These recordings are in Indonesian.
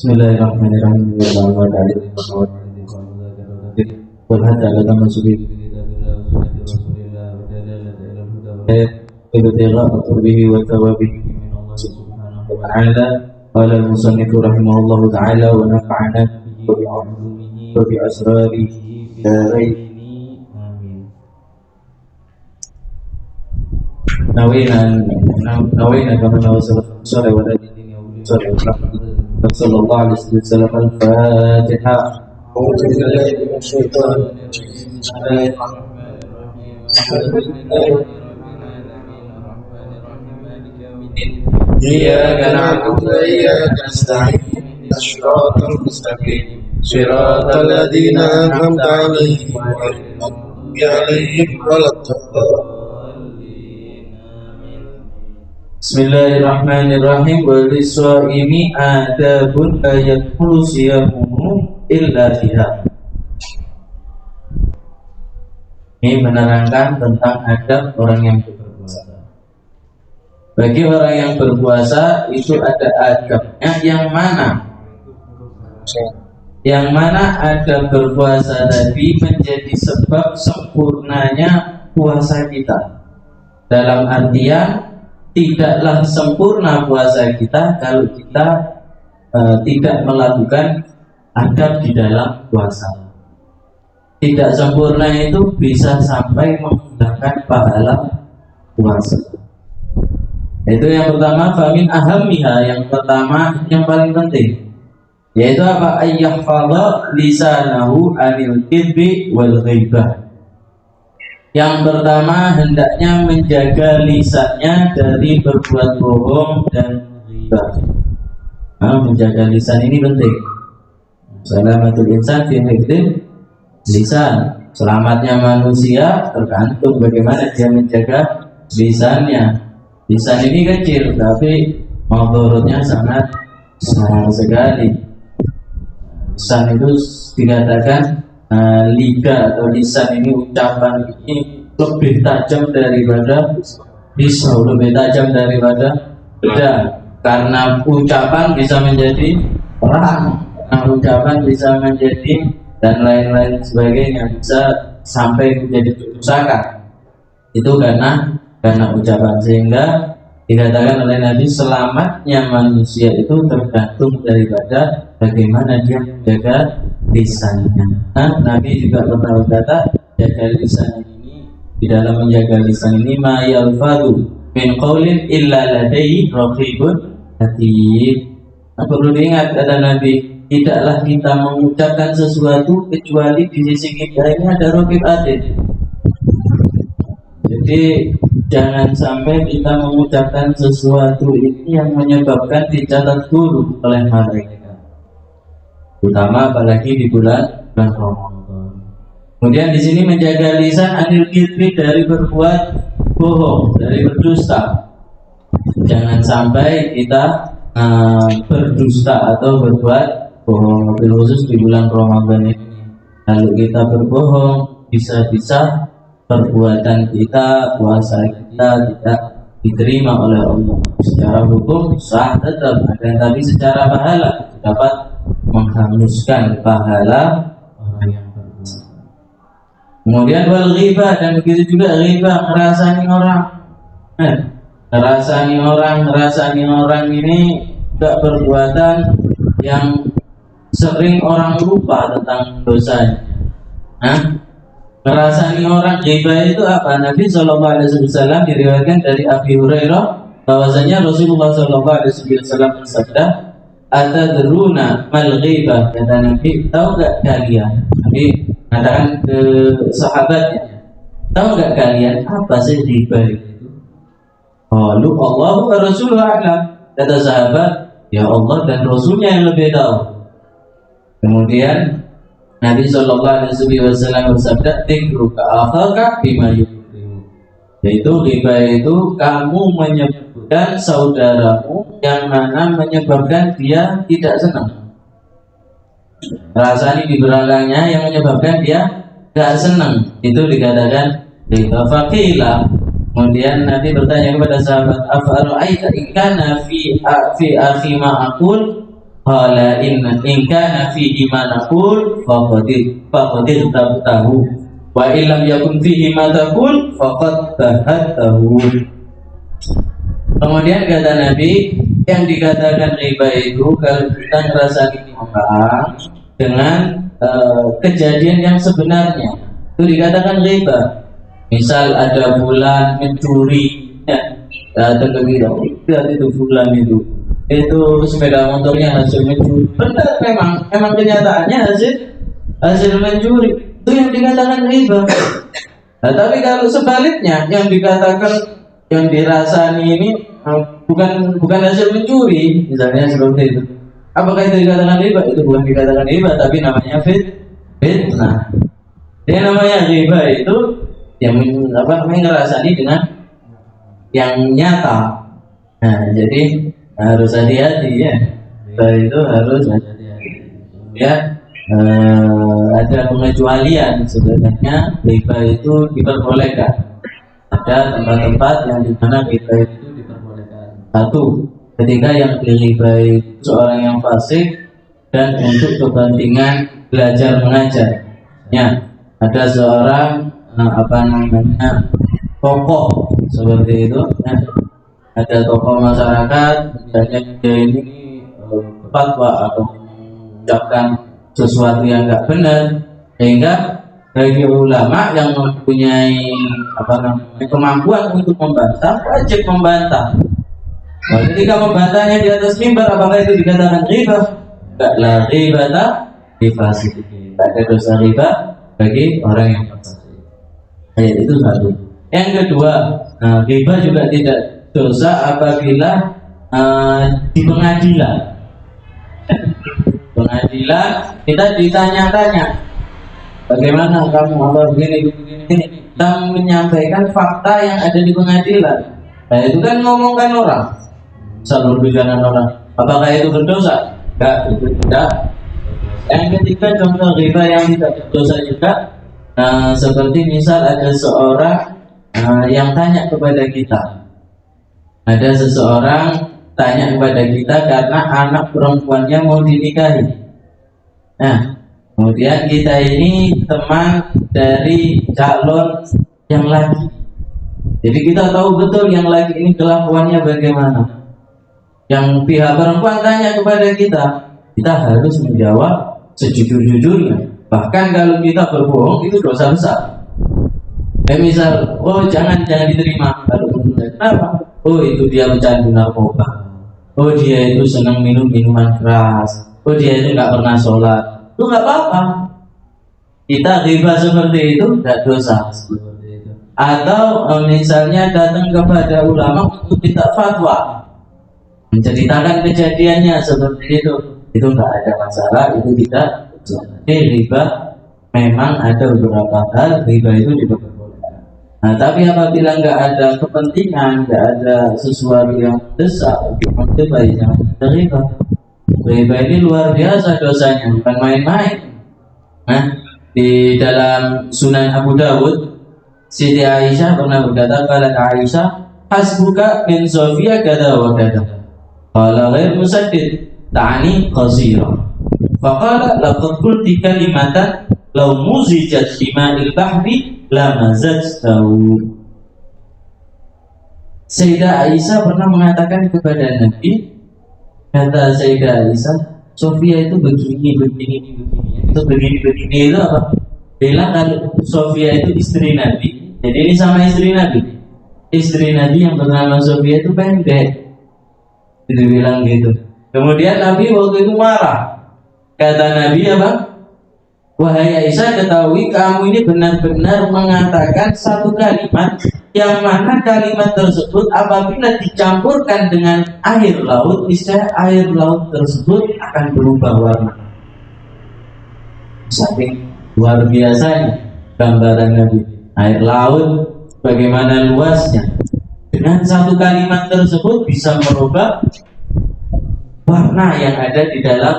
Bismillahirrahmanirrahim. Walhada ala masubi ibtigha qurbihi wa thawabihi min Allah subhanahu wa ta'ala. Qala al-musannif rahimahullahu ta'ala wa nafa'ana bihi wa bi asrarihi daraini. Amin. Nawina kama nawasal sore wa dini sore sallallahu alaihi wasallam. Al-Fatiha. A'udzu billahi minasyaitonir rajim. Iyyaka na'budu wa iyyaka nasta'in. Shiratal mustaqim. Shiratal ladzina an'amta 'alaihim ghairil maghdubi 'alaihim waladdallin. Bismillahirrahmanirrahim. Wa lis-shaimi adabun la yadkhulu siyamuhu illa biha. Ini menerangkan tentang adab orang yang berpuasa. Bagi orang yang berpuasa itu ada adabnya, yang mana adab berpuasa tadi menjadi sebab sempurnanya puasa kita. Dalam artian tidaklah sempurna puasa kita kalau kita tidak melakukan adab di dalam puasa. Tidak sempurna itu bisa sampai menggunakan pahala puasa. Itu yang pertama, famin ahammiha, yang pertama yang paling penting, yaitu apa? Ayyahfadha lisanahu anil kidbi wal ghaibah. Yang pertama, hendaknya menjaga lisannya dari berbuat bohong dan ghibah. Menjaga lisan ini penting. Salamatul insan fi hifdzil lisan. Selamatnya manusia tergantung bagaimana dia menjaga lisannya. Lisan ini kecil tapi madharatnya sangat sekali. Lisan itu dikatakan liga atau lisan ini, ucapan ini lebih tajam daripada pisau, lebih tajam daripada pedang. Karena ucapan bisa menjadi perang, ucapan bisa menjadi dan lain-lain sebagainya, bisa sampai menjadi pusaka. Itu karena ucapan, sehingga dikatakan oleh Nabi selamatnya manusia itu tergantung daripada bagaimana dia menjaga lisannya. Nabi juga pernah berkata, jaga lisan ini, di dalam menjaga lisan ini, ma yalfadhu min qaulin illa ladaihi raqibun atid. Perlu diingat, kata Nabi, tidaklah kita mengucapkan sesuatu kecuali di sisi kita ini ada raqib atid. Jadi jangan sampai kita mengucapkan sesuatu ini yang menyebabkan dicatat buruk oleh malaikat, terutama apalagi di bulan Ramadan. Kemudian di sini menjaga lisan anil kidbi, dari berbuat bohong, dari berdusta. Jangan sampai kita berdusta atau berbuat bohong, khusus di bulan Ramadan ini. Lalu kita berbohong, bisa-bisa perbuatan kita, puasa kita tidak diterima oleh Allah. Secara hukum sah tetap, tapi secara pahala dapat menghanguskan pahala orang yang berpuasa. Kemudian wal ghibah, dan begitu juga ghibah, ngerasani orang ini juga perbuatan yang sering orang lupa tentang dosanya. Ngerasani orang, ghibah itu apa? Nabi SAW diriwayatkan dari Abi Hurairah bahwasanya Rasulullah SAW bersabda, atadruna mal ghibah, kata Nabi, tahu gak kalian? Nabi mengatakan ke sahabatnya, tahu gak kalian apa sih ghibah itu? Qalu Allahu wa Rasuluhu a'lam. Kata sahabat, ya Allah dan Rasulnya yang lebih tahu. Kemudian Nabi SAW bersabda, "Tikruka akhaka bima yukrihu." Yaitu ghibah itu kamu menyebutkan saudaramu yang mana menyebabkan dia tidak senang. Rasanya di belakangnya yang menyebabkan dia tidak senang, itu dikatakan ghibah. Faqila, kemudian Nabi bertanya kepada sahabat, "Afara'aita in kana fi akhi ma aqul?" Qala in kana fihi ma naqul faqad tabtahu wa illam yakun fihi ma taqul faqad tahattahu. Kemudian kata Nabi, yang dikatakan riba itu kalau kita ngerasani orang dengan kejadian yang sebenarnya, itu dikatakan riba. Misal ada bulan mencuri, ya, datang ke kita, lihat itu bulan itu sepeda motornya hasil mencuri. Benar, memang kenyataannya hasil mencuri, itu yang dikatakan riba. Nah, tapi kalau sebaliknya yang dikatakan, yang dirasani ini bukan hasil mencuri, misalnya seperti itu, apakah itu dikatakan riba? Itu bukan dikatakan riba, tapi namanya fitnah. Dia namanya riba itu yang ngerasani dengan yang nyata. Nah, jadi harus hati-hati ya. Itu harus hati-hati. Ya, ada pengecualian sebenarnya riba itu diperbolehkan. Ada tempat-tempat yang dimana riba itu diperbolehkan. Satu, ketika yang diribai seorang yang fasik dan untuk kepentingan belajar mengajar. Ya, ada seorang tokoh seperti itu. Ya. Ada tokoh masyarakat, misalnya dia ini fatwa atau mengucapkan sesuatu yang enggak benar, sehingga bagi ulama yang mempunyai kemampuan untuk membantah, wajib membantah. Nah, ketika membantahnya di atas mimbar, apakah itu dikatakan riba? Enggak, la riba di fasik. Tidak ada dosa riba bagi orang yang fasik. Itu satu. Yang kedua, riba juga tidak dosa apabila di pengadilan. Pengadilan kita ditanya-tanya, bagaimana kamu Allah begini. Kita menyampaikan fakta yang ada di pengadilan. Nah, itu kan ngomongkan orang, selalu berbicara orang. Apakah itu berdosa? Enggak, itu tidak. Yang ketiga, contoh riba yang tidak berdosa juga, seperti misal ada seorang yang tanya kepada kita. Ada seseorang tanya kepada kita karena anak perempuannya mau dinikahi. Nah, kemudian kita ini teman dari calon yang laki. Jadi kita tahu betul yang laki ini kelakuannya bagaimana. Yang pihak perempuan tanya kepada kita, kita harus menjawab sejujur-jujurnya. Bahkan kalau kita berbohong itu dosa besar. Misal, jangan diterima. Kenapa? Itu dia pecandu narkoba. Dia itu senang minum minuman keras. Dia itu nggak pernah sholat. Itu nggak apa-apa. Kita riba seperti itu nggak dosa. Atau misalnya datang kepada ulama untuk minta fatwa, menceritakan kejadiannya seperti itu nggak ada masalah, itu tidak. Jadi riba memang ada beberapa hal riba itu juga berboleh. Nah, tapi apabila nggak ada kepentingan, nggak ada sesuatu yang besar, itu baiknya riba. Riba ini luar biasa dosanya, bukan main-main. Nah, di dalam Sunan Abu Dawud, Siti Aisyah pernah berkata, "Qala Aisyah, hasbuka min Sofia kada wa kada." Qala ghair musaddid, ta'ani qasira. Faqala laqad qulti kalimatan law muzijat bima'il bahri la mazajtahu. Sayyidah Aisyah pernah mengatakan kepada Nabi, kata Sayyidah Aisyah, Sofia itu begini. Itu begini itu apa? Bilang kalau Sofia itu istri Nabi, jadi ini sama istri Nabi. Istri Nabi yang bernama Sofia itu pendek. Itu bilang gitu. Kemudian Nabi waktu itu marah. Kata Nabi apa? Wahai Aisyah, ketahui kamu ini benar-benar mengatakan satu kalimat yang mana kalimat tersebut apabila dicampurkan dengan air laut, niscaya air laut tersebut akan berubah warna. Saking luar biasanya gambaran Nabi. Air laut bagaimana luasnya, dengan satu kalimat tersebut bisa merubah warna yang ada di dalam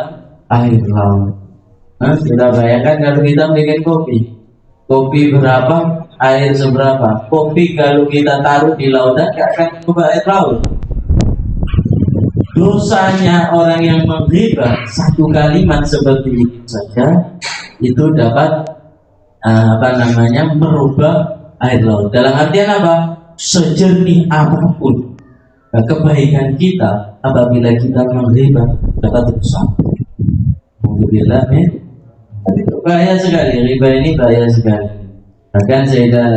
air laut. Kita bayangkan kalau kita bikin kopi berapa, air seberapa. Kopi kalau kita taruh di lautan gak akan berubah air laut. dosanya orang yang menghibah satu kalimat seperti itu saja itu dapat merubah air laut. Dalam artian apa? Sejernih apapun kebaikan kita apabila kita menghibah dapat rusak. Alhamdulillah, bahaya sekali. Riba ini bahaya sekali. Bahkan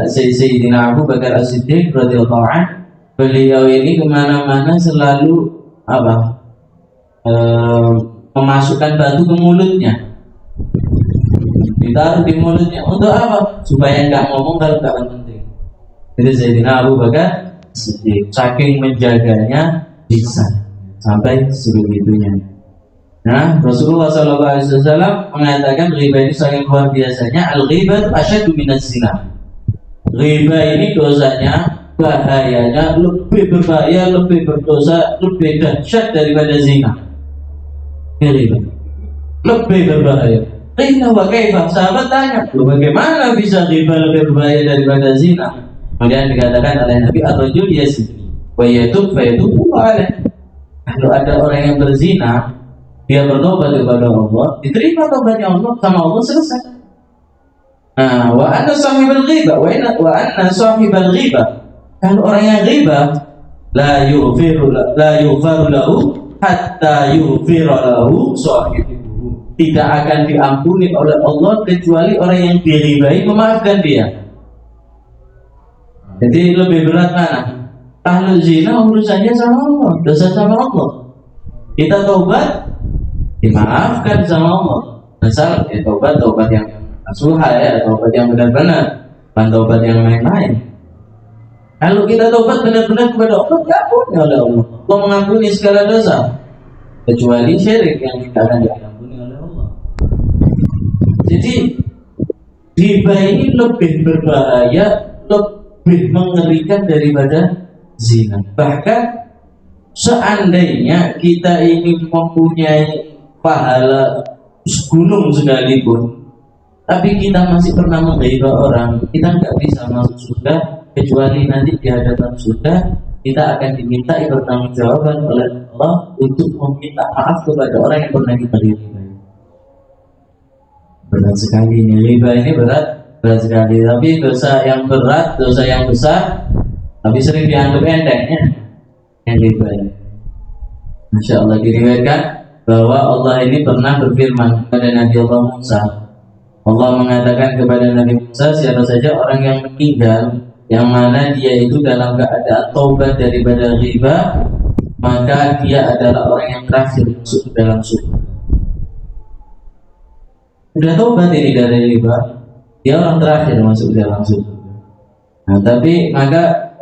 Sayyidina Abu Bakar As-Siddiq radhiyallahu anhu, beliau ini kemana-mana selalu memasukkan batu ke mulutnya, ditaruh di mulutnya untuk apa? Supaya nggak ngomong kalau nggak penting. Jadi Sayyidina Abu Bakar As-Siddiq saking menjaganya lisan sampai sebegitunya. Nah, Rasulullah SAW mengatakan riba ini sangat luar biasanya. Al-ghibah asyaddu minas zina. Riba ini dosanya, bahayanya lebih berbahaya, lebih berdosa, lebih dahsyat daripada zina. Ini riba lebih berbahaya. Riba wa kaifa? Sahabat tanya, bagaimana bisa riba lebih berbahaya daripada zina? Kemudian dikatakan oleh Nabi, ar-rajul yazni wa yatub fa yatubu alaih. Kalau ada orang yang berzina, dia bertobat kepada Allah, diterima tobatnya Allah sama Allah, selesai. Nah, wa anna sahibal ghibah wa anna sahibal ghibah. Kalau orang yang ghibah la yughfaru lahu hatta yughfira lahu sahibuhu. Tidak akan diampuni oleh Allah kecuali orang yang diribai memaafkan dia. Jadi lebih berat mana? Ahlu zina urusannya sama Allah, dosa sama Allah. Kita taubat dimaafkan sama Allah. Asal taubat yang nasuha, taubat yang benar-benar, bukan taubat yang main-main. Kalau kita taubat benar-benar kepada Allah, diampuni oleh Allah. Allah mengampuni segala dosa kecuali syirik yang tidak akan diampuni oleh Allah. Jadi riba ini lebih berbahaya, lebih mengerikan daripada zina. Bahkan seandainya kita ini mempunyai pahala gunung sekalipun, tapi kita masih pernah menghibah orang, kita nggak bisa masuk surga kecuali nanti di hadapan surga kita akan diminta pertanggungjawaban oleh Allah untuk meminta maaf kepada orang yang pernah kita riba. Berat sekali ini, riba ini berat sekali. Tapi dosa yang berat, dosa yang besar, tapi sering dianggap entengnya yang riba ini. Masya Allah, diriwayatkan bahwa Allah ini pernah berfirman kepada Nabi Allah Musa. Allah mengatakan kepada Nabi Musa, siapa saja orang yang meninggal yang mana dia itu dalam keadaan taubat daripada riba, maka dia adalah orang yang terakhir masuk ke dalam surga. Sudah taubat ini dari riba, dia orang terakhir masuk ke dalam surga. Nah, tapi maka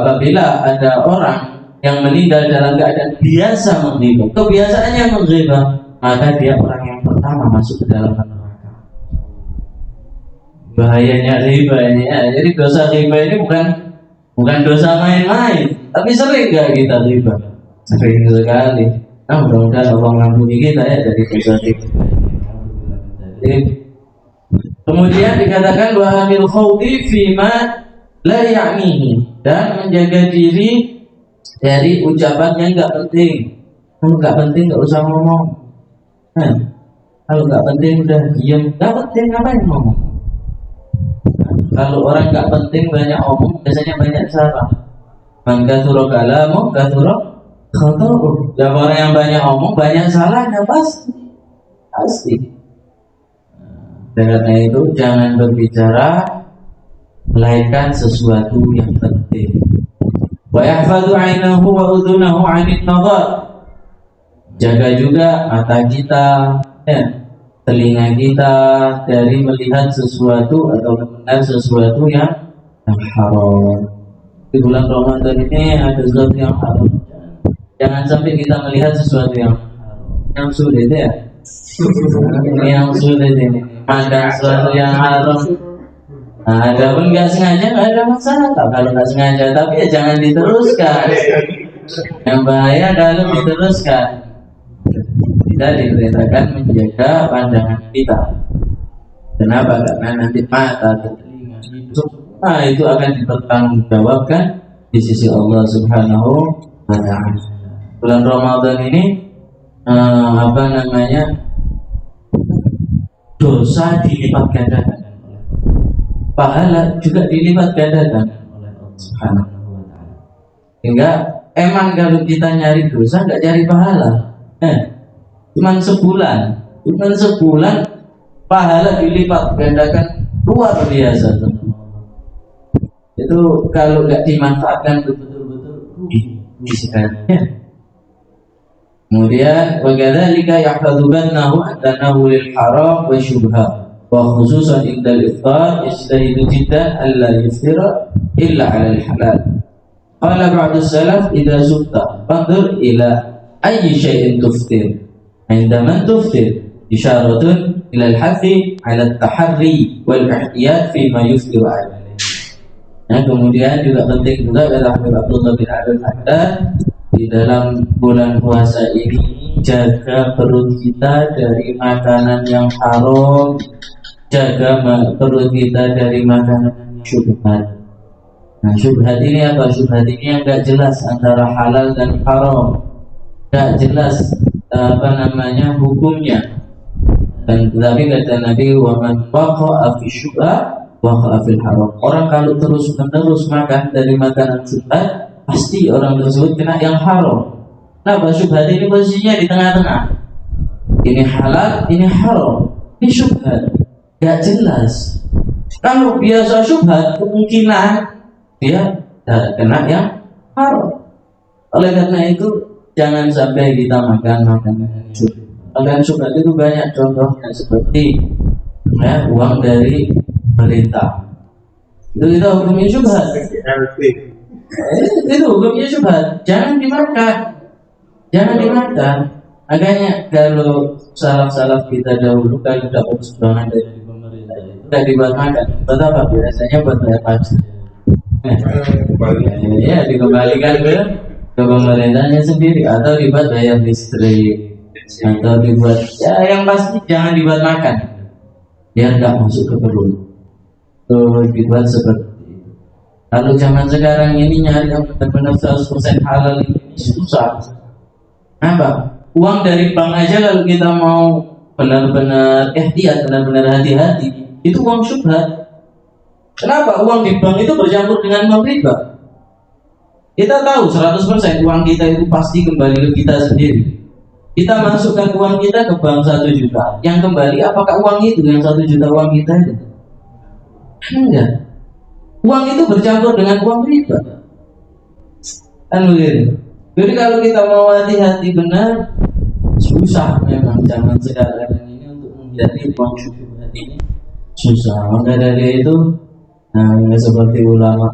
apabila ada orang yang meninggal dalam keadaan biasa menghibah, kebiasaannya menghibah, maka dia orang yang pertama masuk ke dalam neraka. Bahayanya riba ini ya. Jadi dosa riba ini bukan dosa main-main, tapi sering gak kita riba? Sering sekali. Nah, mudah-mudahan Allah mengampuni kita ya dari dosa riba. Kemudian dikatakan wa hamil khawdi fima la ya'nihi, dan menjaga diri dari ucapan yang nggak penting. Kalau nggak penting nggak usah ngomong. Nah, kalau nggak penting udah diam. Nggak penting ngapain ngomong? Nah, kalau orang nggak penting banyak omong, biasanya banyak salah. Man katsura kalamu katsura khata'u. Dan orang yang banyak omong banyak salahnya pasti. Karena itu jangan berbicara melainkan sesuatu yang penting. Wa yahfadhu 'ainahu wa udhunahu 'anil nadhar. Jaga juga mata kita, telinga kita dari melihat sesuatu atau mendengar sesuatu yang haram. Di bulan Ramadan ini ada sesuatu yang haram. Jangan sampai kita melihat sesuatu yang haram. Yang sulit ya. Ini yang sulit ini. Ada sesuatu yang haram. Nah, ada pun nggak sengaja nggak ada masalah. Kalau nggak sengaja, tapi ya jangan diteruskan. Yang bahaya kalau diteruskan. Kita diperintahkan menjaga pandangan kita. Kenapa? Karena nanti mata, telinga, hidung, itu akan dipertanggungjawabkan di sisi Allah Subhanahu wa Ta'ala. bulan Ramadan ini dosa dilipat gandakan, pahala juga dilipat gandakan oleh Allah Subhanahu wa Ta'ala. Hingga emang kalau kita nyari dosa nggak cari pahala, cuman sebulan pahala dilipat gandakan luar biasa. Itu kalau nggak dimanfaatkan betul-betul rugi sekali. Kemudian wagadzalika yahfadzubannahu annahu lil haram wa syubha wa khususan indal iftar yastahidu jiddan alla yuftira illa 'ala al halal. Qala ba'du salaf idza sufta fanzur ila ayyi shay'in tuftir. 'Inda man tuftir isyaratun ila al hafi 'ala al tahri wal ihtiyat fi ma yuftiru 'alaihi. Nah, kemudian juga penting juga kata Habib Abdullah bin Abdul Haddad, di dalam bulan puasa ini jaga perut kita dari makanan yang haram, jaga perut kita dari makanan yang syubhat. Nah, syubhat ini apa? Syubhat ini yang gak jelas antara halal dan haram, gak jelas hukumnya. Dan tetapi kata Nabi, wa man waqa'a fi syubhat waqa'a fil haram. Orang kalau terus-menerus makan dari makanan syubhat, pasti orang tersebut kena yang haram. Nah, syubhat ini posisinya di tengah-tengah. Ini halal, ini haram. Ini syubhat, gak jelas. Kalau biasa syubhat, kemungkinan dia kena yang haram. Oleh karena itu, jangan sampai kita makan makanan syubhat. Makanan syubhat itu banyak contohnya, seperti uang dari pemerintah. Itu kita hukumnya syubhat. Itu hukumnya syubhat, jangan dimakan. Makanya kalau salaf-salaf kita dahulu kalau dapat sumbangan dari pemerintah itu tidak dibuat makan. Betapa biasanya buat bayar pajak. Ya, dikembalikan ke pemerintahnya sendiri, atau dibuat bayar listrik, atau dibuat yang pasti jangan dibuat makan, biar nggak masuk ke perut. Tuh dibuat seperti. Kalau zaman sekarang ini nyari yang benar-benar 100% halal ini susah. Apa? Uang dari bank aja kalau kita mau benar-benar benar-benar hati-hati, itu uang syubhat. Kenapa? Uang di bank itu bercampur dengan uang riba. Kita tahu 100% uang kita itu pasti kembali ke kita sendiri. Kita masukkan uang kita ke bank 1 juta, yang kembali apakah uang itu yang 1 juta uang kita itu? Enggak. Uang itu bercampur dengan uang riba. Kan begitu. Jadi kalau kita mau hati-hati benar, susah memang zaman sekarang ini untuk menghindari uang syubhat ini susah. Maka dari itu, seperti ulama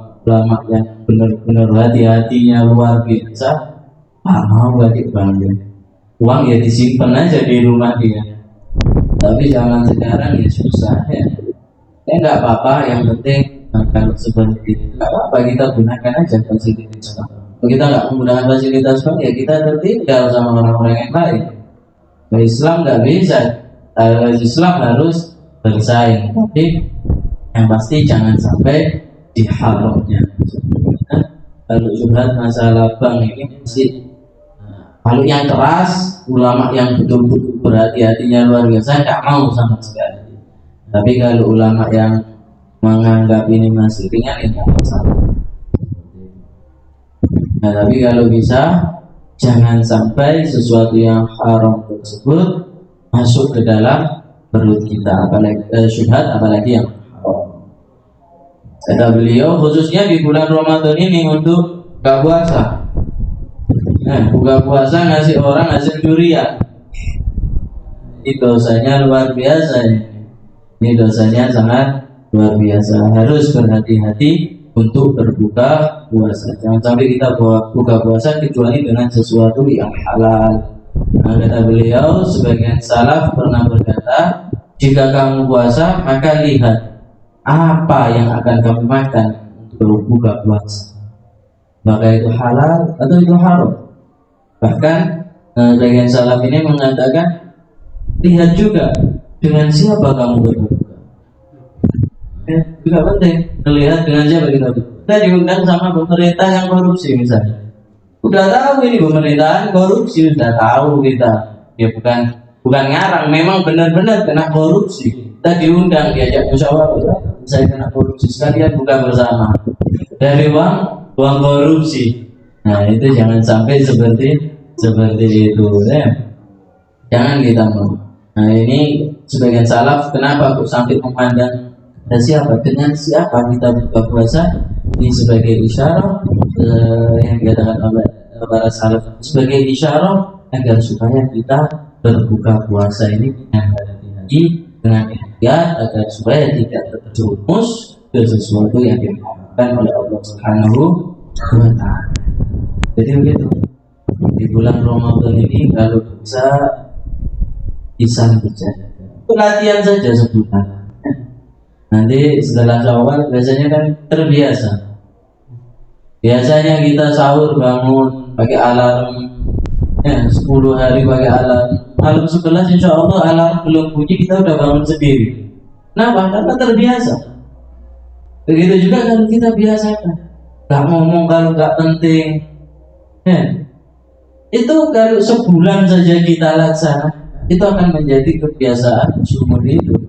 yang benar-benar hati-hatinya luar biasa, mau balik bangun. Uang ya disimpan aja di rumah dia. Tapi zaman sekarang ya susah ya. Enggak apa-apa, yang penting kalau seperti itu nggak apa-apa, kita gunakan aja fasilitas bank. Kalau kita nggak menggunakan fasilitas bank, ya kita tertinggal sama orang-orang yang lain. Kalau Islam nggak bisa, Islam harus bersaing. Tapi yang pasti jangan sampai diharamnya. Kalau syubhat masalah bank ini masih, kalau yang keras, ulama yang betul-betul berhati-hatinya luar biasa nggak mau sama sekali. Tapi kalau ulama yang menganggap ini masih ringan, ini tidak masalah. Nah, tapi kalau bisa jangan sampai sesuatu yang haram tersebut masuk ke dalam perut kita, apalagi syubhat, apalagi yang haram. Kata beliau, khususnya di bulan Ramadan ini untuk buka puasa. Buka puasa ngasih orang hasil durian, ini dosanya luar biasa. Ini dosanya sangat luar biasa. Harus berhati-hati untuk berbuka puasa. Jangan sampai kita buka puasa kecuali dengan sesuatu yang halal. Nah, kata beliau, sebagian salaf pernah berkata, jika kamu puasa maka lihat apa yang akan kamu makan untuk berbuka puasa, maka itu halal atau itu haram. Bahkan sebagian salaf ini mengatakan, lihat juga dengan siapa kamu berbuka. Juga penting melihat dengan siapa kita berbuka. Kita diundang sama pemerintah yang korupsi misalnya, Udah tahu ini pemerintahan korupsi, sudah tahu kita. Ya bukan ngarang, memang benar-benar kena korupsi. Kita diundang diajak musyawarah, saya kena korupsi, sekalian buka bersama dari uang korupsi. Nah itu jangan sampai seperti itu ya. Jangan kita mau. Nah ini sebagian salaf kenapa kok sampai memandang dengan siapa kita buka puasa, ini sebagai isyarat yang dikatakan oleh para salaf, sebagai isyarat agar supaya kita berbuka puasa ini dengan hati-hati, dengan ikhtiar, agar supaya tidak terjerumus ke sesuatu yang diharapkan oleh Allah Subhanahu wa Ta'ala. Jadi begitu. Di bulan Ramadan ini kalau bisa latihan saja sebulan. Nanti setelah Syawal biasanya kan terbiasa. Biasanya kita sahur bangun pakai alarm, 10 hari pakai alarm. Malam 11 insya Allah alarm belum bunyi kita udah bangun sendiri. Kenapa? Karena terbiasa. Begitu juga kalau kita biasakan, gak ngomong kalau gak penting. Itu kalau sebulan saja kita laksana, itu akan menjadi kebiasaan seumur hidup.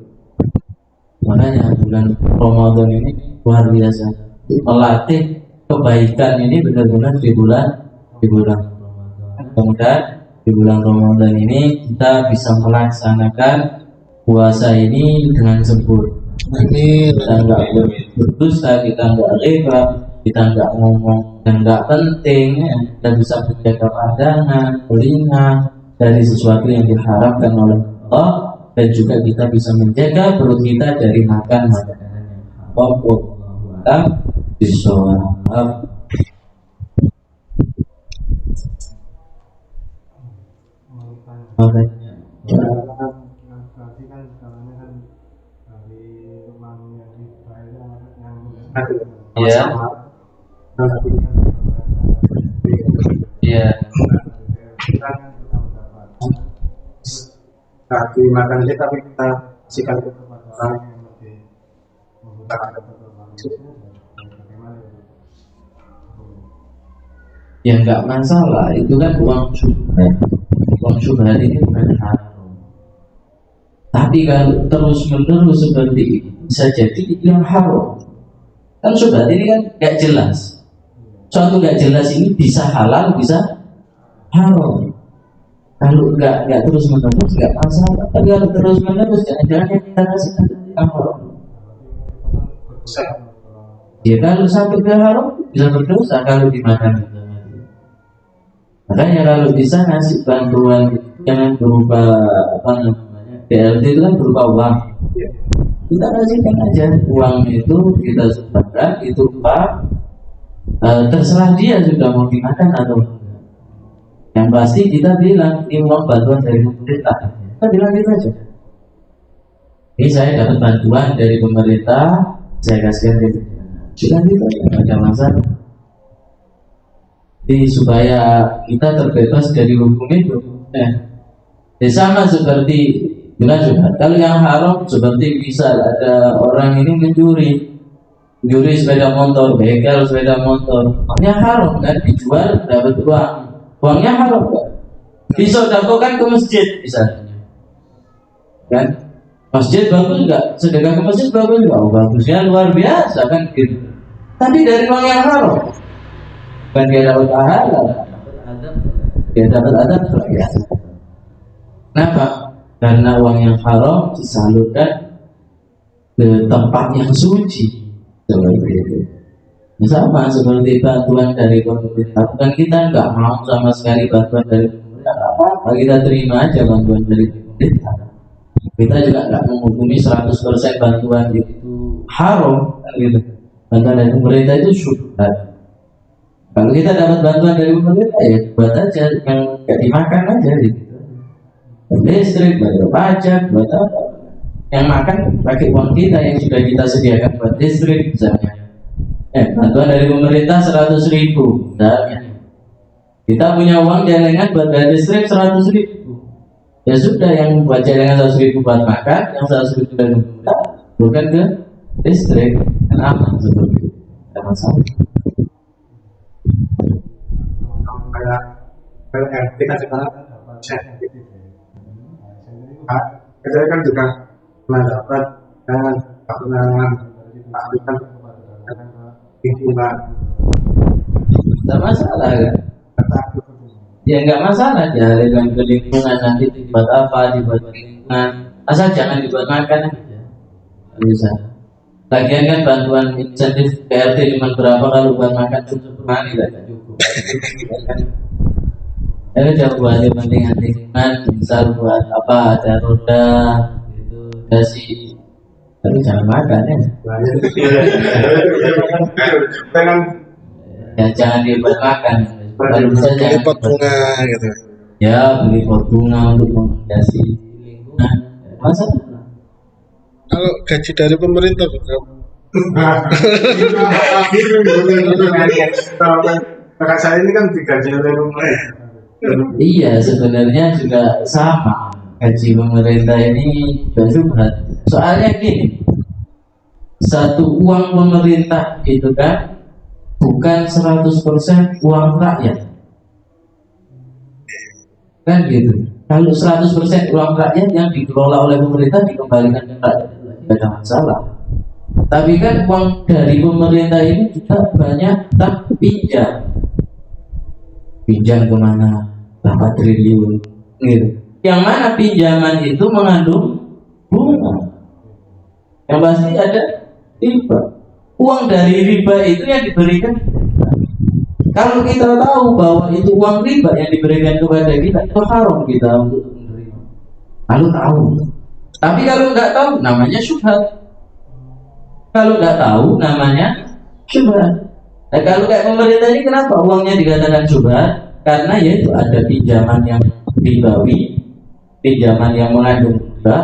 Makanya bulan Ramadan ini luar biasa, melatih kebaikan ini benar-benar di bulan Ramadan. Kemudian di bulan Ramadan ini kita bisa melaksanakan puasa ini dengan sempurna. Kita nggak berdusta, kita nggak riba, kita nggak ngomong dan nggak penting, ya. Kita bisa menjaga pandangan, telinga dari sesuatu yang diharapkan oleh Allah, dan juga kita bisa menjaga perut kita dari makan makanan yang haram. Bismillah. Oke. Ya. Ya. Kaki makan kita tapi kita kasihkan kepada orang yang lebih membutuhkan Ya nggak masalah, itu kan uang syubhat. Uang syubhat ini bukan haram. Tapi kalau terus menerus seperti itu bisa jadi yang haram. Kan syubhat ini kan nggak jelas. Suatu nggak jelas ini bisa halal, bisa haram. Kalau nggak terus menerus nggak masalah. Tapi kalau terus menerus jangan-jangan yang kita kasih haram. Ya kalau sampai ke haram bisa berdosa kalau dimakan. Makanya kalau bisa ngasih bantuan jangan berupa BLT itu kan berupa uang. Kita kasihkan aja uang itu, kita sumbangkan itu terserah dia sudah mau dimakan atau enggak. Yang pasti kita bilang ini uang bantuan dari pemerintah. Kita bilang gitu aja. Ini saya dapat bantuan dari pemerintah, saya kasihkan gitu. Bilang gitu aja, nggak ada masalah. Jadi supaya kita terbebas dari hukum itu. Sama seperti dengan juga. Kalau yang haram seperti bisa ada orang ini mencuri sepeda motor, begal sepeda motor, uangnya haram kan, dijual dapat uang, uangnya haram kan. Disedekahkan ke masjid misalnya, kan? Masjid bagus enggak? Sedekah ke masjid bagus enggak? Oh, bagusnya luar biasa kan gitu. Tapi dari uang yang haram. Kan dia dapat pahala, dia dapat adab ya. Kenapa? Karena uang yang haram disalurkan ke tempat yang suci seperti itu. Sama seperti bantuan dari pemerintah. Bukan kita nggak mau sama sekali bantuan dari pemerintah, apa kita terima aja bantuan dari pemerintah. Kita juga nggak menghukumi 100% bantuan itu haram, gitu. Bantuan dari pemerintah itu syubhat. Kalau kita dapat bantuan dari pemerintah ya buat aja yang gak dimakan aja gitu. Listrik, bayar pajak, buat apa? Yang makan pakai uang kita yang sudah kita sediakan buat listrik misalnya. Bantuan dari pemerintah 100.000 misalnya. Kita punya uang celengan buat bayar listrik 100.000. Ya sudah, yang buat celengan 100.000 buat makan, yang 100.000 dari pemerintah bukan ke listrik. Kenapa seperti itu? Tidak masalah. kita sekarang dapat cek gitu. Saya kan juga pernah dapat kemenangan aktifkan lingkungan. Tidak masalah kan? Ya nggak masalah dialihkan ke lingkungan, nanti dibuat apa, dibuat lingkungan, asal jangan dibuat makan aja. Bisa. Lagian kan bantuan insentif PRT cuma berapa, kalau buat makan cukup kemana tidak cukup. Ya udah buat yang penting lingkungan, misal buat apa, ada roda gitu, dasi, tapi jangan makan ya. Ya jangan dibuat makan. Kalau bisa jangan pot bunga gitu. Ya beli pot bunga untuk menghiasi lingkungan. Masa? Kalau gaji dari pemerintah Kakak saya ini kan digaji oleh pemerintah. Iya, sebenarnya juga sama. Gaji pemerintah ini juga subhat. Soalnya gini, satu uang pemerintah itu kan bukan 100% uang rakyat. Kan gitu. Kalau 100% uang rakyat yang dikelola oleh pemerintah dikembalikan ke rakyat, tidak ada masalah. Tapi kan uang dari pemerintah ini juga banyak tak pinjam. Pinjam kemana? 8 triliun gitu. Yang mana pinjaman itu mengandung bunga. Yang pasti ada riba. Uang dari riba itu yang diberikan. Kalau kita tahu bahwa itu uang riba yang diberikan kepada kita, itu haram kita untuk menerima. Lalu tahu. Tapi kalau nggak tahu, namanya syubhat. Kalau nggak tahu, namanya syubhat. Nah, kalau kayak pemerintah ini kenapa uangnya dikatakan syubhat? Karena yaitu ada pinjaman yang ribawi, pinjaman yang mengandung riba,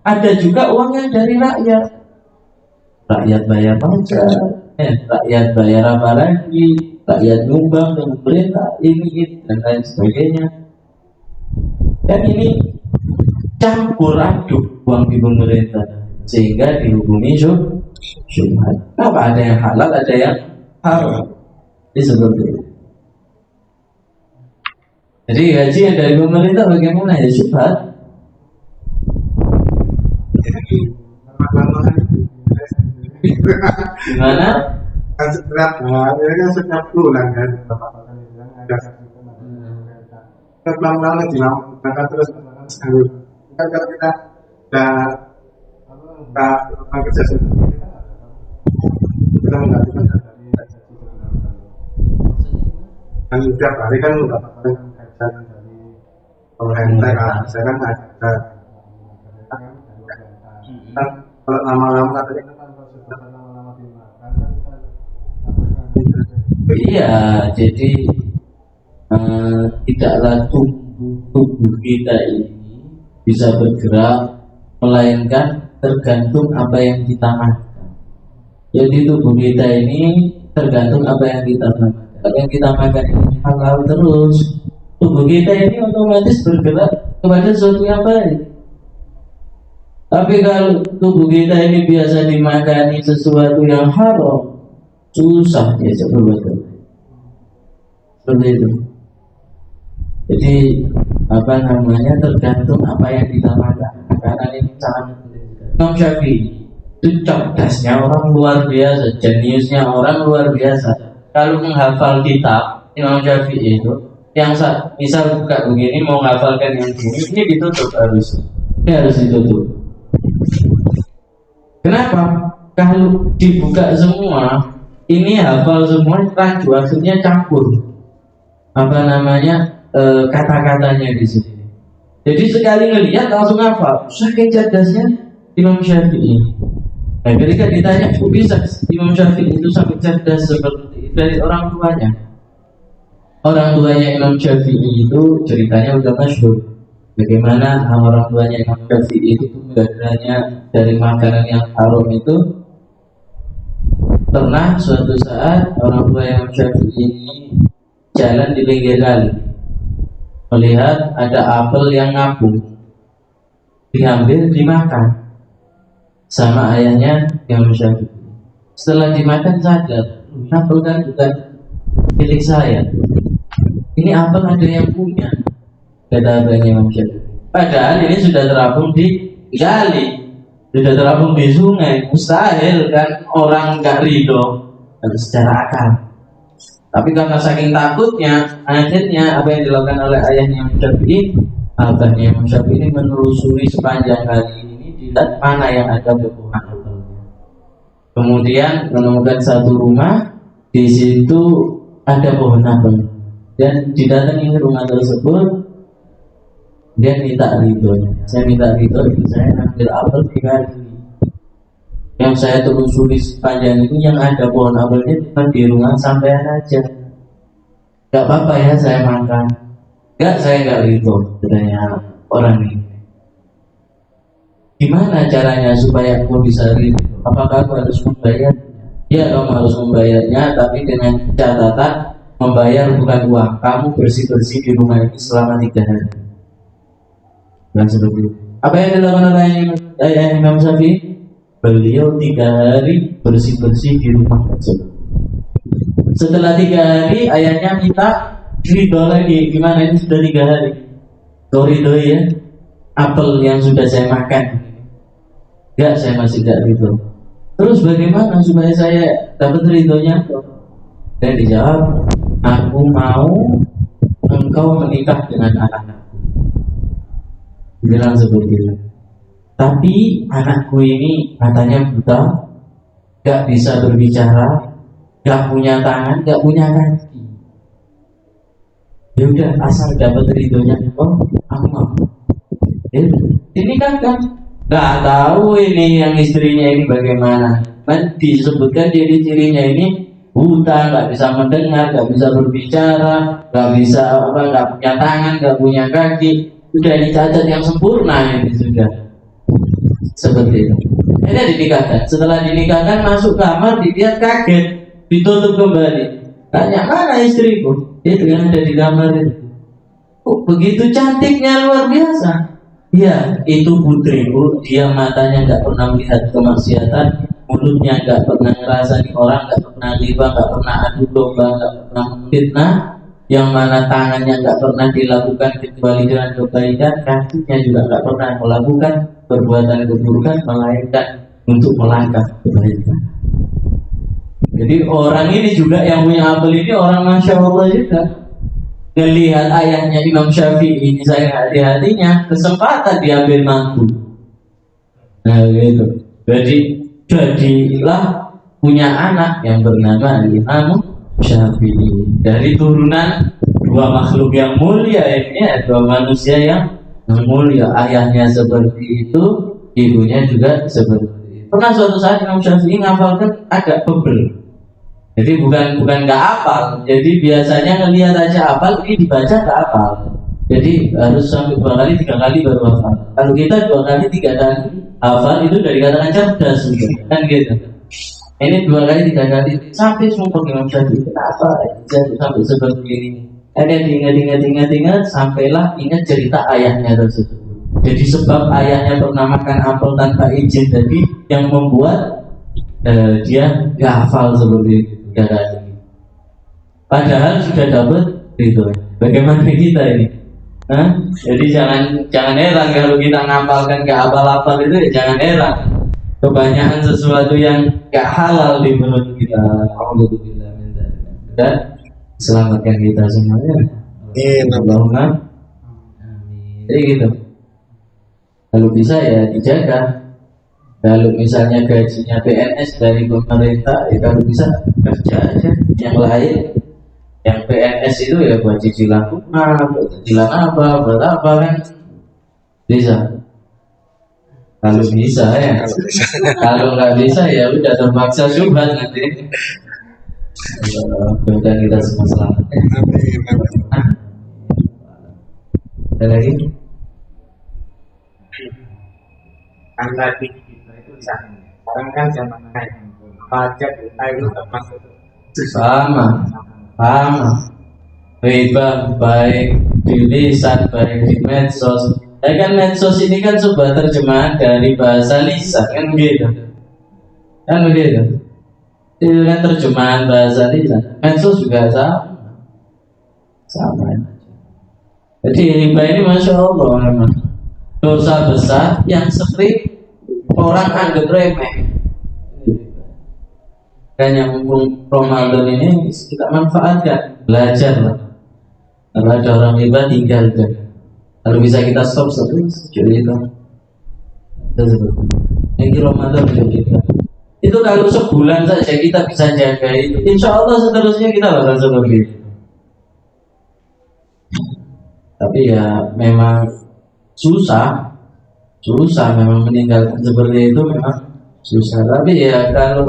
ada juga uang yang dari rakyat. Rakyat bayar pajak, rakyat bayar apa lagi, rakyat nyumbang ke pemerintah, ini dan lain sebagainya. Dan ini campur aduk uang di pemerintah, sehingga dihukumi syubhat. Apa ada yang halal, ada yang haram. Ini seperti itu. Jadi gaji yang dari pemerintah bagaimana ya, syubhat? Gimana? Kan setiap hari kan setiap bulan kan ada pelan-pelan dilakukan terus sekali. Kan kalau kita udah kerja sendiri kita menggantikan dari kan setiap hari kan udah gajian dari pemerintah kan. Saya kan ada kan kalau lama-lama katanya kan lama-lama dimakan kan. Iya, jadi tidaklah tubuh kita ini bisa bergerak, melainkan tergantung apa yang kita makan. Jadi tubuh kita ini tergantung apa yang kita makan. Kalau yang kita makan ini halal terus, tubuh kita ini otomatis bergerak kepada sesuatu yang baik. Tapi kalau tubuh kita ini biasa dimakani sesuatu yang haram, susah dia berbuat seperti itu. Jadi apa namanya, tergantung apa yang kita makan. Karena ini sangat penting. Imam Syafi'i itu cerdasnya orang luar biasa, jeniusnya orang luar biasa. Kalau menghafal kitab Imam Syafi'i itu, yang misal buka begini mau menghafalkan yang ini ditutup harus. Ini harus ditutup. Kenapa? Kalau dibuka semua, ini hafal semua, rancu akhirnya campur. Apa namanya, kata-katanya di sini. Jadi sekali ngelihat langsung hafal. Saking cerdasnya Imam Syafi'i. Nah, ketika ditanya, kok bisa Imam Syafi'i itu sampai cerdas seperti itu? Dari orang tuanya. Orang tuanya Imam Syafi'i itu ceritanya udah masyhur. Bagaimana orang tuanya Imam Syafi'i itu menggadanya dari makanan yang haram itu. Pernah suatu saat orang tua Imam Syafi'i ini jalan di pinggir kali, melihat ada apel yang ngapung, diambil dimakan sama ayahnya Imam Syafi'i. Setelah dimakan sadar, apel kan bukan milik saya. Ini apel ada yang punya, kata abahnya Imam Syafi'i. Padahal ini sudah terapung di kali, sudah terapung di sungai. Mustahil kan orang nggak ridho secara akal. Tapi karena saking takutnya, akhirnya apa yang dilakukan oleh ayahnya Imam Syafi'i, abahnya Imam Syafi'i ini menelusuri sepanjang kali ini, dilihat mana yang ada pohon apelnya. Kemudian menemukan satu rumah, di situ ada pohon apel. Dan didatangi rumah tersebut, dia minta ridhonya. Saya minta ridho, saya ambil apel 3 hari. Yang saya telusuri sepanjang itu yang ada pohon apelnya cuma di rumah sampean aja. Gak apa-apa ya saya makan. Gak, saya gak ridho, katanya orang ini. Gimana caranya supaya aku bisa ridho? Apakah aku harus membayarnya? Ya, kamu harus membayarnya, tapi dengan catatan membayar bukan uang. Kamu bersih-bersih di rumah ini selama 3 hari. Dan seperti itu. Apa yang dilakukan oleh ayah Imam Syafi'i? Beliau 3 hari bersih-bersih di rumah tersebut. Setelah 3 hari, ayahnya minta ridho lagi. Gimana ini sudah 3 hari? Kau ridho ya? Apel yang sudah saya makan. Enggak, saya masih tidak ridho. Terus bagaimana supaya saya dapat ridhonya? Dan dijawab, aku mau engkau menikah dengan anakku. Bilang seperti itu. Tapi anakku ini katanya buta, gak bisa berbicara, gak punya tangan, gak punya kaki. Ya udah, asal dapat ridhonya, oh aku mau. Ini kan gak tahu ini yang istrinya ini bagaimana. Kan disebutkan ciri-cirinya ini buta, gak bisa mendengar, gak bisa berbicara, gak bisa gak punya tangan, gak punya kaki. Sudah ini cacat yang sempurna ini sudah. Seperti itu. Ini dinikahkan. Setelah dinikahkan masuk kamar, dilihat kaget, ditutup kembali. Tanya, mana istriku? Dia dengan ada di kamar itu. Oh, begitu cantiknya, luar biasa. Ya, itu putriku. Dia matanya nggak pernah melihat kemaksiatan, mulutnya nggak pernah ngerasani orang, nggak pernah riba, nggak pernah adu domba, nggak pernah fitnah. Yang mana tangannya nggak pernah dilakukan kecuali dengan kebaikan, kakinya juga nggak pernah melakukan perbuatan keburukan melainkan untuk melangkah kebaikan. Jadi orang ini juga yang punya apel ini orang Masya Allah juga. Melihat ayahnya Imam Syafi'i ini saya hati-hatinya, kesempatan diambil mantu. Nah gitu. Jadi jadilah punya anak yang bernama Imam Syafi'i. Dari turunan 2 makhluk yang mulia ini, 2 manusia yang mulia. Ayahnya seperti itu, ibunya juga seperti itu. Pernah suatu saat Imam Syafi'i ngafalkan agak bebel. Jadi bukan nggak hafal. Jadi biasanya ngelihat aja hafal, ini dibaca nggak hafal. Jadi harus sampai 2 kali 3 kali baru hafal. Kalau kita 2 kali 3 kali hafal itu dari katakan cerdas juga, kan gitu. Ini 2 kali 3 kali sampai semua Imam Syafi'i. Kenapa jadi sampai seperti ini? Ada ingat sampailah ingat cerita ayahnya tersebut. Jadi sebab ayahnya pernah makan apel tanpa izin tadi yang membuat dia nggak hafal seperti itu. Padahal sudah dapat itu. Bagaimana kita ini? Jadi jangan heran kalau kita ngapalkan nggak hafal-hafal itu, jangan heran. Kebanyakan sesuatu yang gak halal di mulut kita. Alhamdulillah. Dan selamatkan kita semuanya. Allahumma. Jadi gitu. Kalau bisa ya dijaga. Kalau misalnya gajinya PNS dari pemerintah, ya kalau bisa kerja aja. Yang lain, yang PNS itu ya buat cicilan rumah, buat cicilan apa, buat apa kan? Bisa. Kalau bisa ya. Kalau nggak bisa ya udah terpaksa syubhat nanti. Mudah kita semua selamat. Ada lagi? Kan tadi kita itu sekarang kan zaman pajak kita itu termasuk Sama. Riba baik di lisan, baik di medsos. Kan medsos ini kan sebuah terjemahan dari bahasa lisan, kan begitu. Kan begitu. Itu kan terjemahan bahasa lisan. Medsos juga sama. sama aja. Jadi riba ini masya Allah memang dosa besar yang sering orang anggap remeh. Kayaknya mumpung Ramadan ini kita manfaatkan, belajar lah. Kalau ada orang riba tinggalkan. Kalau bisa kita stop jadi itu. Ini Ramadan riba. Itu kalau sebulan saja kita bisa jaga itu, insya Allah seterusnya kita bakal seperti itu. Tapi ya memang susah memang meninggalkan seperti itu memang susah. Tapi ya kalau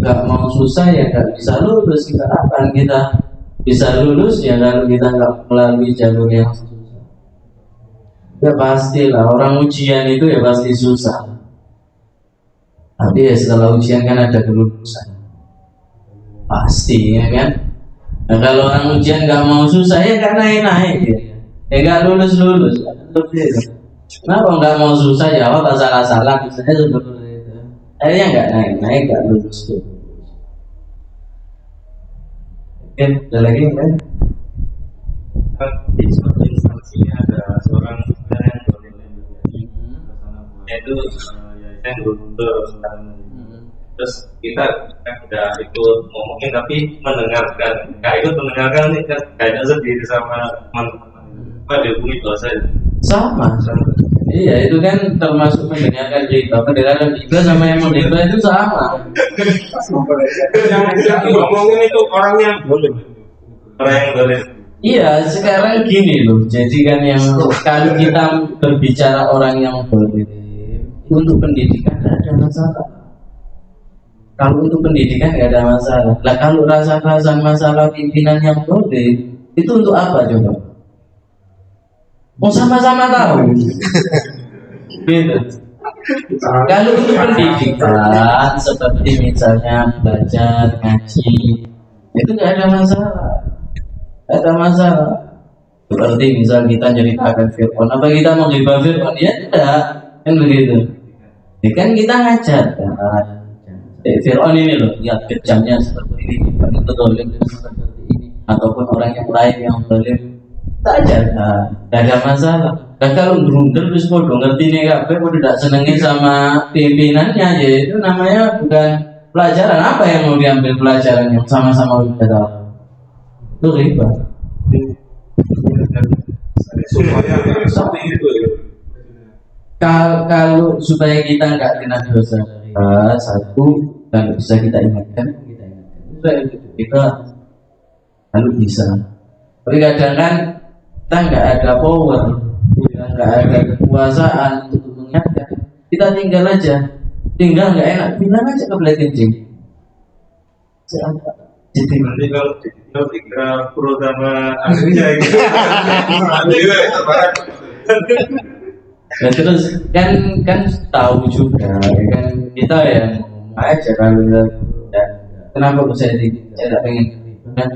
nggak mau susah ya nggak bisa lulus. Kita akan kita bisa lulus ya kalau kita nggak melalui jalur yang susah. Ya pastilah orang ujian itu ya pasti susah. Tapi ya setelah ujian kan ada kelulusan, pasti ya kan. Nah, kalau orang ujian nggak mau susah ya nggak naik ya. Ya nggak lulus. Kenapa nggak mau susah jawab salah misalnya seperti itu. Akhirnya nggak naik nggak lulus. Oke, ada lagi kan? Di suatu instansinya ada seorang yang itu yayasan Guntur. Terus kita udah ikut ngomongin tapi mendengarkan, nggak ikut mendengarkan nih kan kayaknya sendiri sama teman-teman. Apa dihubungi dosa? Sama. Iya, itu kan termasuk mendengarkan riba. Mendengarkan riba sama yang riba itu sama. Yang ngomongin itu orang yang boleh. Iya, sekarang gini loh. Jadi kan yang kalau kita berbicara orang yang boleh untuk pendidikan tidak ada masalah. Kalau untuk pendidikan tidak ada masalah. Lah kalau rasa-rasa masalah pimpinan yang boleh itu untuk apa coba? Mau sama-sama tahu. Gitu. Kalau untuk pendidikan seperti misalnya belajar ngaji itu nggak ada masalah. Nggak ada masalah. Seperti misal kita ceritakan Fir'aun, apa kita mau ghibah Fir'aun? Ya tidak, kan begitu. Ya kan kita ngajar kan. Fir'aun ini loh, lihat kejamnya seperti ini, itu dolim seperti ini, ataupun orang yang lain yang dolim. Tak ada, tidak ada masalah. Dan kalau berundel terus podo ngerti nih kabeh, podo tidak senengin sama pimpinannya, ya itu namanya bukan pelajaran. Apa yang mau diambil pelajaran yang sama-sama kita tahu? Itu riba. Kalau supaya kita nggak kena dosa riba, satu dan bisa kita ingatkan, kita lalu bisa. Tapi kadang kan kita nggak ada power, nggak ada kekuasaan untuk mengingatkan. Kita tinggal aja, tinggal nggak enak, bilang aja ke belakang kencing. Jadi nanti kalau kita pro sama akhirnya gitu. Ya terus kan tahu juga, kan kita yang aja kalau ya, kenapa saya tidak pengen kan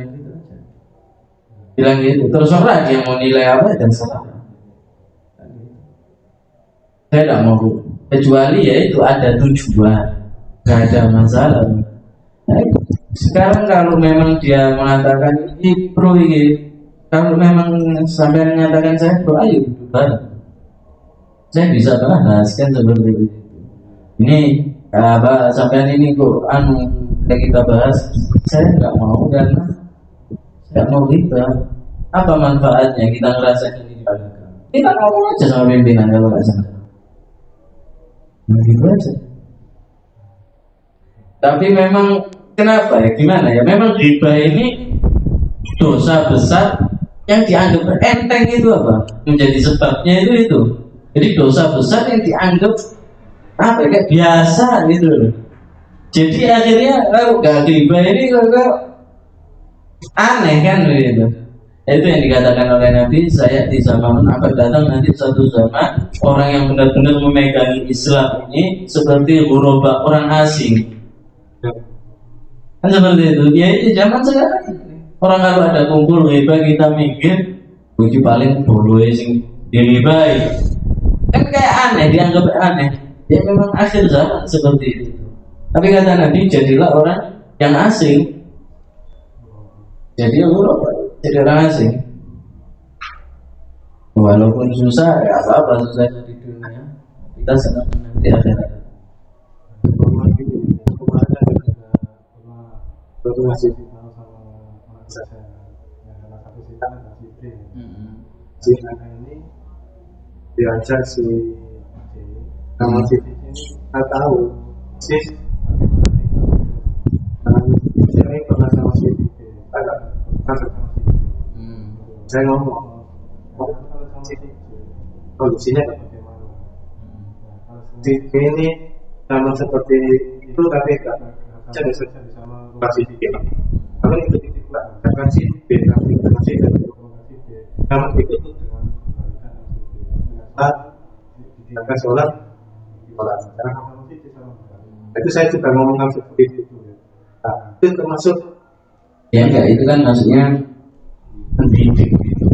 bilang gitu, terus orang dia mau nilai apa dan salah. Saya tidak mau, kecuali ya itu ada tujuan, nggak ada masalah. Nah, sekarang kalau memang dia mengatakan ini pro ini, kalau memang sampai mengatakan saya pro, ayo bareng. Saya bisa bahas kan seperti itu. Ini apa sampai ini kok kita bahas, saya nggak mau karena nggak mau kita. Apa manfaatnya kita ngerasain ini? Kita ngomong aja sama pimpinan kalau nggak salah. Begitu aja. Tapi memang kenapa ya? Gimana ya? Memang riba ini dosa besar yang dianggap enteng itu apa? Menjadi sebabnya itu. Jadi dosa besar yang dianggap apa kayak biasa gitu loh. Jadi akhirnya kalau nggak riba ini kok aneh kan gitu. Itu yang dikatakan oleh Nabi, saya di zaman akan datang nanti suatu zaman orang yang benar-benar memegang Islam ini seperti ghuraba, orang asing. Kan seperti itu. Ya itu zaman sekarang. Orang kalau ada kumpul riba kita mikir, baju paling boleh sing diribai. Kan kayak aneh, dianggap aneh. Ya memang akhir zaman seperti itu. Tapi kata Nabi, jadilah orang yang asing. Jadi ghuraba, jadi orang asing. Walaupun susah, ya apa susah di dunia. Kita senang nanti akhirat. Itu masih dikenal sama anak saya yang salah satu cerita adalah si D. Si anak ini diajak si D sama si D ini nggak tahu si ini pernah sama si D agak pernah sama si D. Saya ngomong kalau sama si D kondisinya bagaimana. Si D ini sama seperti itu tapi nggak jadi sama kasih dikit kalau itu titik lah saya kasih B kami kasih dan kalau itu dengan kita sholat itu saya juga ngomongkan seperti itu itu termasuk Ya enggak, itu kan maksudnya mendidik gitu.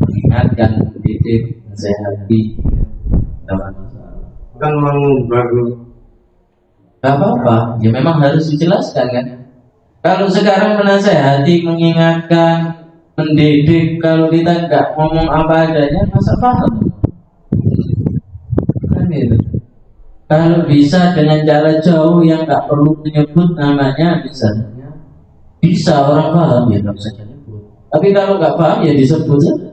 Mengingatkan, mendidik, nasihati, tidak masalah. kan memang baru Gak apa-apa, ya memang harus dijelaskan kan. Kalau sekarang menasehati, mengingatkan, mendidik, kalau kita nggak ngomong apa adanya, masa paham? Kan itu. Kalau bisa dengan cara jauh yang nggak perlu menyebut namanya, bisa orang paham ya nggak usah nyebut. Tapi kalau nggak paham ya disebut saja.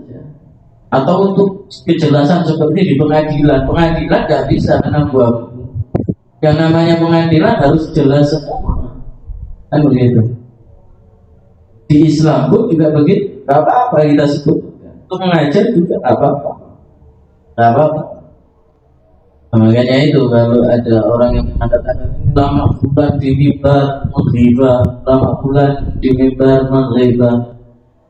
Atau untuk kejelasan seperti di pengadilan nggak bisa menambah. Yang namanya pengadilan harus jelas semua, kan begitu. Di Islam pun juga begitu, nggak apa-apa kita sebut. Untuk mengajar juga nggak apa-apa, nggak apa-apa. Makanya itu kalau ada orang yang mengatakan lama bulan di mimbar menghibah, lama bulan di mimbar menghibah,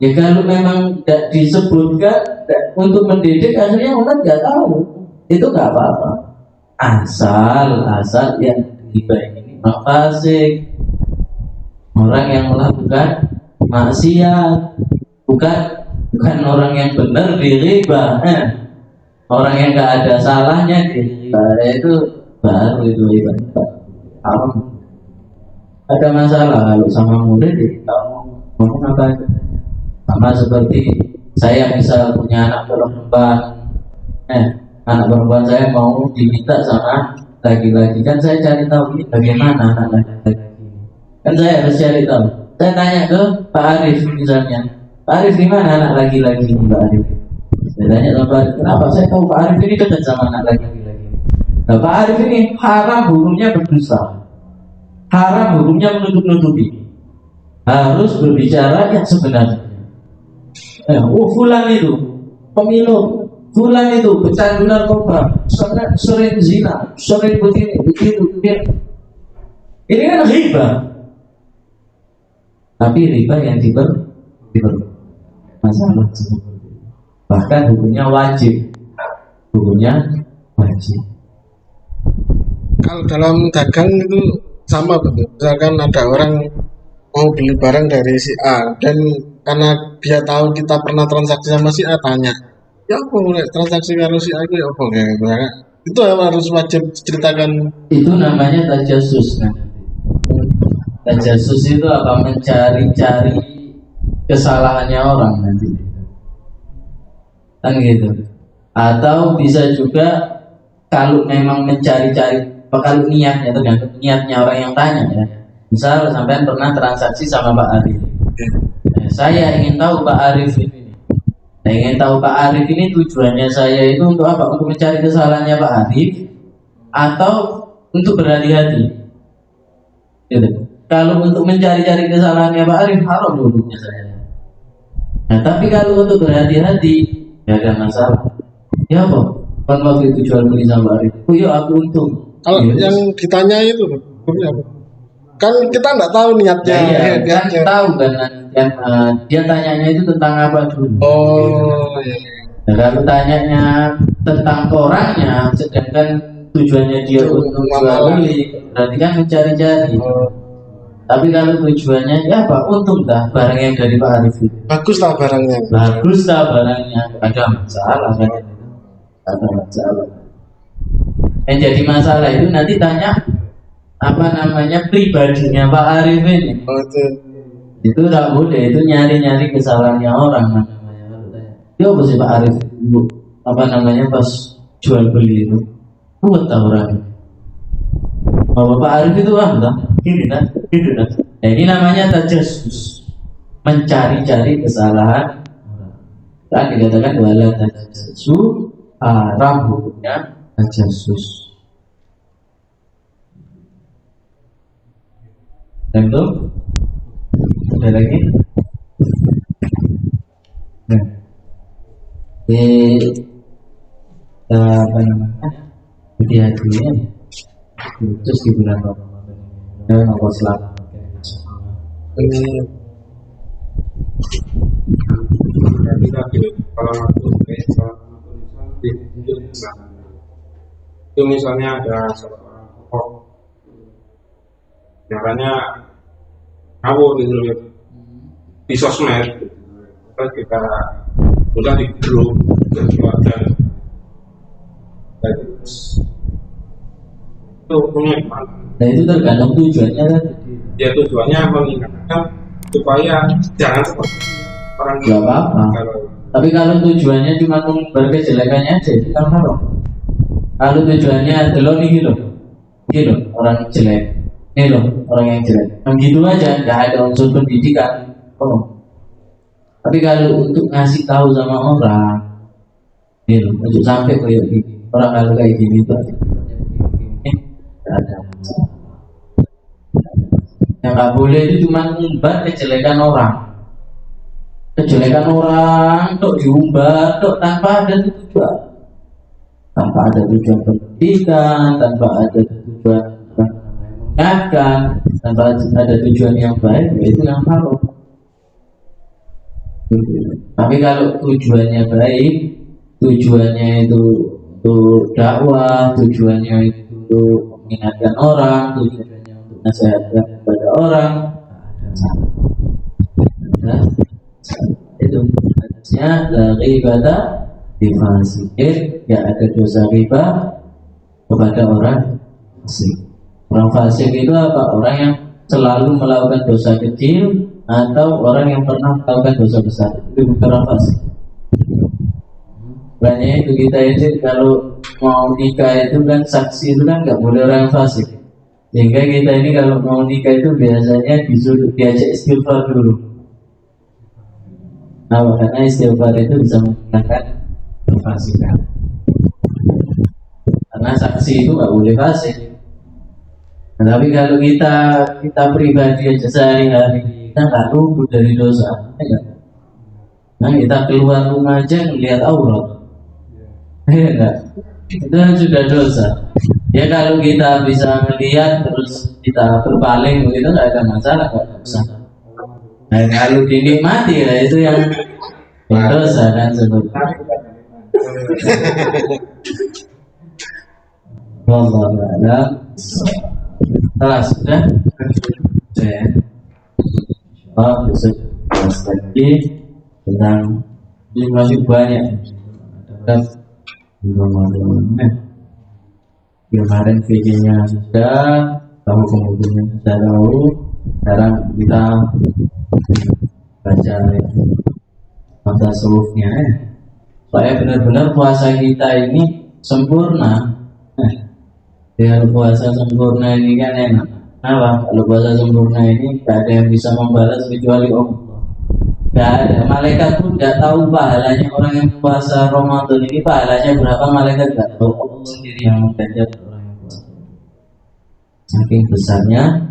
ya kalau memang tidak disebutkan untuk mendidik, akhirnya orang nggak tahu, itu nggak apa-apa. Asal yang ghibah ini mafasik, orang yang melakukan maksiat, bukan orang yang benar di ghibah. Orang yang nggak ada salahnya di ghibah itu baru itu ibadah. Ada masalah kalau sama murid kamu ngomong apa aja. Sama seperti saya misal punya anak perempuan, anak perempuan saya mau diminta sama laki-laki, kan saya cari tahu ini bagaimana anak laki-laki ini. Kan saya harus cari tahu. Saya tanya ke Pak Arif misalnya, Pak Arif gimana anak laki-laki ini Pak Arif? Saya tanya ke Pak Arif, kenapa saya tahu Pak Arif ini dekat sama anak laki-laki? Nah, Pak Arif ini haram hukumnya berdosa, haram hukumnya menutup-nutupi, harus berbicara yang sebenarnya. Fulan itu pemilu, Fulan itu pecandu narkoba, sering zina, sering begini, begitu. Ini kan riba. Tapi riba yang diber masalah seperti itu. Bahkan hukumnya wajib. Kalau dalam dagang itu sama betul. Misalkan ada orang mau beli barang dari si A dan karena dia tahu kita pernah transaksi sama si A, tanya, ya apa mulai transaksi kalau si A itu ya apa ya, itu harus wajib ceritakan. Itu namanya tajasus kan. Tajasus itu apa? Mencari-cari kesalahannya orang nanti. Kan gitu. Atau bisa juga kalau memang mencari-cari, kalau niatnya tergantung niatnya orang yang tanya ya. Misal sampai pernah transaksi sama Pak Arif. Saya ingin tahu Pak Arif ini. Saya ingin tahu Pak Arif ini tujuannya saya itu untuk apa? Untuk mencari kesalahannya Pak Arif atau untuk berhati-hati. Gitu. Kalau untuk mencari-cari kesalahannya Pak Arif, haram dulunya saya. Nah, tapi kalau untuk berhati-hati, ya ada masalah. Ya apa? Kan waktu itu jual beli sama Pak Arif. Oh iya aku untung. Kalau ya, yang ditanya itu, kan kita nggak tahu niatnya. Kan tahu kan dia tanyanya itu tentang apa dulu. Oh, iya. Nah, kalau tanyanya tentang orangnya, sedangkan tujuannya dia untuk jual beli, berarti kan mencari-cari. Tapi kalau tujuannya ya apa? Untung dah barang yang dari Pak Arif itu. Bagus lah barangnya. Bagus dah barangnya, ada masalah kan? Ada masalah. Yang jadi masalah itu nanti tanya apa namanya pribadinya Pak Arif ini. Oh, Itu tak boleh, itu nyari-nyari kesalahannya orang namanya. Dia apa sih Pak Arif? apa namanya pas jual beli itu buat orang. Oh, Bapak Arif itu enggak, ini kan, itu kan. Nah, ini namanya tajassus, mencari-cari kesalahan. Kan dikatakan wala tajassu, haram hukumnya tajassus. Dan itu ada lagi. Nah, apa namanya? Hati-hatinya terus di bulan Ramadan dan nomor selamat Jadi kalau aku itu misalnya ada seorang tokoh caranya ngawur gitu loh di sosmed terus kita udah di grup keluarga terus itu punya gimana? Nah itu tergantung tujuannya kan. Ya tujuannya mengingatkan supaya jangan seperti orang Gak apa-apa. Tapi kalau tujuannya cuma mengumbar kejelekannya aja itu kan haram. Kalau tujuannya adalah nih loh orang jelek, nih loh orang yang jelek. Yang gitu aja, nggak ada unsur pendidikan. Oh. Tapi kalau untuk ngasih tahu sama orang, nih loh, untuk sampai kayak gini, orang kalau kayak gini tuh ada. Yang nggak boleh itu cuma mengumbar kejelekan orang. Kejelekan orang untuk diumbar tanpa ada tujuan, tanpa ada tujuan pendidikan, tanpa ada tujuan mengingatkan, tanpa ada tujuan yang baik, itu yang haram. Tapi kalau tujuannya baik, tujuannya itu untuk dakwah, tujuannya itu mengingatkan orang, tujuannya untuk nasihatkan kepada orang, nah, itu hadisnya dari ibadah difasikin, ya ada dosa riba kepada orang fasik. Orang fasik itu apa? Orang yang selalu melakukan dosa kecil atau orang yang pernah melakukan dosa besar, itu bukan orang fasik. Banyak itu kita ini kalau mau nikah itu kan saksi itu kan nggak boleh orang fasik. Sehingga kita ini kalau mau nikah itu biasanya disuruh diajak istighfar dulu. Nah, karena istighfar itu bisa menggunakan kefasikan. Karena saksi itu nggak boleh fasik. Nah, tapi kalau kita pribadi aja sehari-hari kita nggak luput dari dosa, ya. Nah, kita keluar rumah aja melihat aurat. Enggak, itu kan sudah dosa. Ya kalau kita bisa melihat terus kita berpaling begitu nggak ada masalah, nggak dosa. Nah kalau dinikmati ya itu yang dosa kan sebetulnya. Wallahu a'lam. Kelas sudah. Saya. Oh besok kelas lagi tentang ini masih banyak. Dan kemarin videonya sudah, tahu kemudian sudah tahu. Sekarang kita baca mata tasawufnya supaya benar-benar puasa kita ini sempurna. Biar puasa sempurna ini kan enak. Apa? Kalau puasa sempurna ini tidak ada yang bisa membalas kecuali Allah. Tidak ada. Malaikat pun tidak tahu pahalanya orang yang puasa Ramadan ini pahalanya berapa, malaikat tidak tahu. Allah sendiri yang mengganjar orang yang puasa. Saking besarnya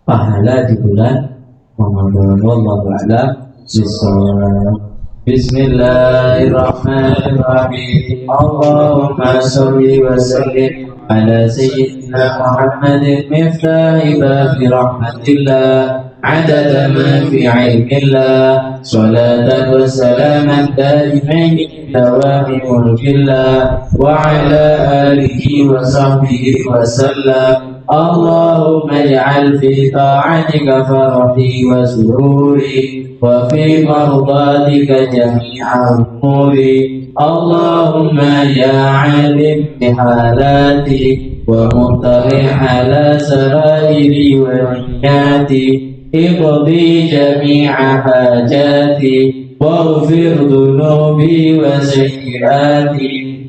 pahala di bulan Ramadan. Wallahu a'lam bishawab. Bismillahirrahmanirrahim. Allahumma sholli wa sallim ala sayyidina Muhammadin miftahi babi rahmatillah adada ma fi ilmillah salatan wa salaman daimain dawami mulkillah wa ala alihi wa sahbihi wa sallam. Allahumma ij'al fi ta'atika farahti wa sururi wa fi mardatika jami'a umuri. Allahumma ya alim bihalati wa muttali' ala sarairi wa niyati اقضي جميع حاجاتي واغفر ذنوبي وسيئاتي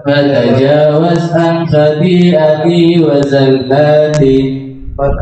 فتجاوز عن خطيئتي وزلاتي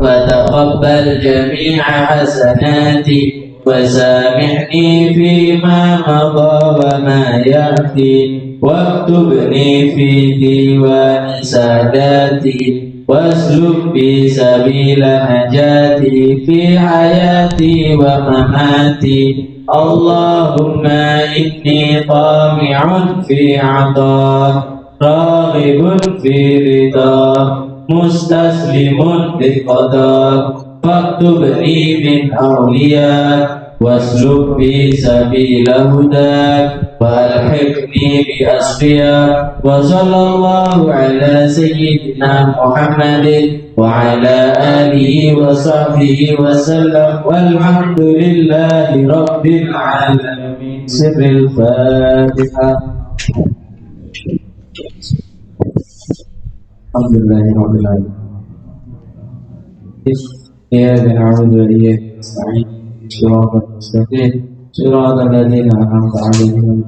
وتقبل جميع حسناتي وسامحني فيما مضى وما يأتي واكتبني في ديوان ساداتي واسلك بي سبيل نجاتي في حياتي ومماتي اللهم إني طامع في عطاك راغب في رضاك مستسلم لقضاك فاكتبني من أولياك واسلك بي سبيل هداك والحقني بأصفياك وصلى الله على سيدنا محمد وعلى آله وصحبه وسلم والحمد لله رب العالمين. سر الفاتحة. الحمد لله رب العالمين. إياك نعبد وإياك نستعين صراط المستقيم صراط الذين أنعمت عليهم